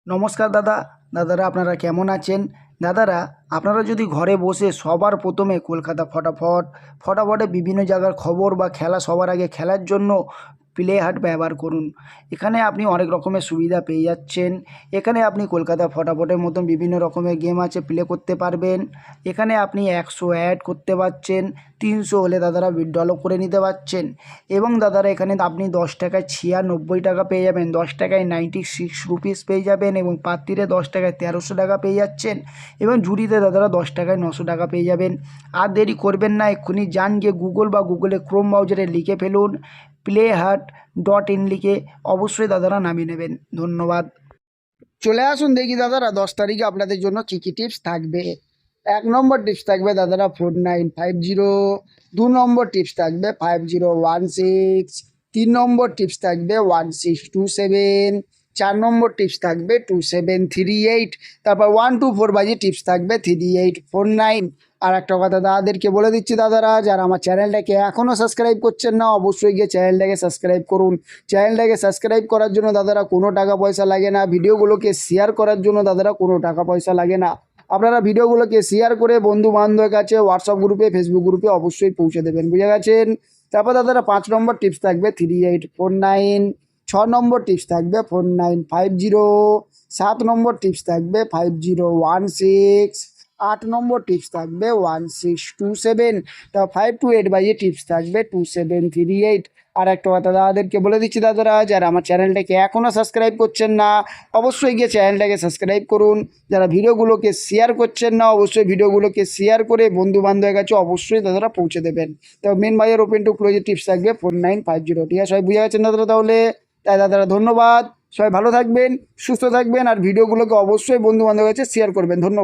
নমস্কার দাদারা আপনারা কেমন আছেন? দাদারা, আপনারা যদি ঘরে বসে সবার প্রথমে কলকাতা ফটাফটে বিভিন্ন জায়গার খবর বা খেলা সবার আগে খেলার জন্য প্লে হাট ব্যবহার করুন। এখানে আপনি অনেক রকমের সুবিধা পেয়ে যাচ্ছেন। এখানে আপনি কলকাতা ফটাফটের মতন বিভিন্ন রকমের গেম আছে, প্লে করতে পারবেন। এখানে আপনি 100 অ্যাড করতে পারছেন, 300 হলে দাদারা উইথড্রও করে নিতে পারছেন। এবং দাদারা এখানে আপনি 10 টাকায় 96 টাকা পেয়ে যাবেন, 10 টাকায় 96 রুপিস পেয়ে যাবেন, এবং পাত্তিরে 10 টাকায় 1300 টাকা পেয়ে যাচ্ছেন, এবং ঝুড়িতে দাদারা 10 টাকায় 900 টাকা পেয়ে যাবেন। আর দেরি করবেন না, এক্ষুনি যান গিয়ে গুগলে ক্রোম ব্রাউজারে লিখে ফেলুন playhut.in, লিখে অবশ্যই দাদারা নামিয়ে নেবেন। ধন্যবাদ। চলে আসুন দেখি দাদারা 10 তারিখে আপনাদের জন্য কী কী টিপস থাকবে। 1 নম্বর টিপস থাকবে দাদারা 4950। 2 নম্বর টিপস থাকবে 5016। 3 নম্বর টিপস থাকবে 1627। 4 নম্বর টিপস থাকবে 2738। তারপর 124 বাজে টিপস থাকবে 3849। আর একটা কথা দাদাদেরকে বলে দিচ্ছি, দাদারা যারা আমার চ্যানেলটাকে এখনও সাবস্ক্রাইব করছেন না, অবশ্যই গিয়ে চ্যানেলটাকে সাবস্ক্রাইব করুন। চ্যানেলটাকে সাবস্ক্রাইব করার জন্য দাদারা কোনো টাকা পয়সা লাগে না, ভিডিওগুলোকে শেয়ার করার জন্য দাদারা কোনো টাকা পয়সা লাগে না। আপনারা ভিডিওগুলোকে শেয়ার করে বন্ধু বান্ধবের কাছে হোয়াটসঅ্যাপ গ্রুপে, ফেসবুক গ্রুপে অবশ্যই পৌঁছে দেবেন, বুঝে গেছেন? তারপর দাদারা 5 নম্বর টিপস থাকবে 3849। 6 নম্বর টিপস থাকবে 4950। 7 নম্বর টিপস থাকবে 5016। 8 নম্বর টিপস থাকবে 1627। তা 5 to 8 বাজে টিপস থাকবে 2738। আর একটা কথা দাদাদেরকে বলে দিচ্ছি, দাদারা যারা আমার চ্যানেলটাকে এখনও সাবস্ক্রাইব করছেন না, অবশ্যই গিয়ে চ্যানেলটাকে সাবস্ক্রাইব করুন। যারা ভিডিওগুলোকে শেয়ার করছেন না, অবশ্যই ভিডিওগুলোকে শেয়ার করে বন্ধু বান্ধবের কাছে অবশ্যই দাদারা পৌঁছে দেবেন। তো মেন বাজার ওপেন টু ক্লোজের টিপস থাকবে 4950। ঠিক আছে, সবাই বুঝে গেছেন দাদারা? তাহলে তাই দাদারা ধন্যবাদ, সবাই ভালো থাকবেন, সুস্থ থাকবেন, আর ভিডিওগুলোকে অবশ্যই বন্ধু বান্ধবের কাছে শেয়ার করবেন। ধন্যবাদ।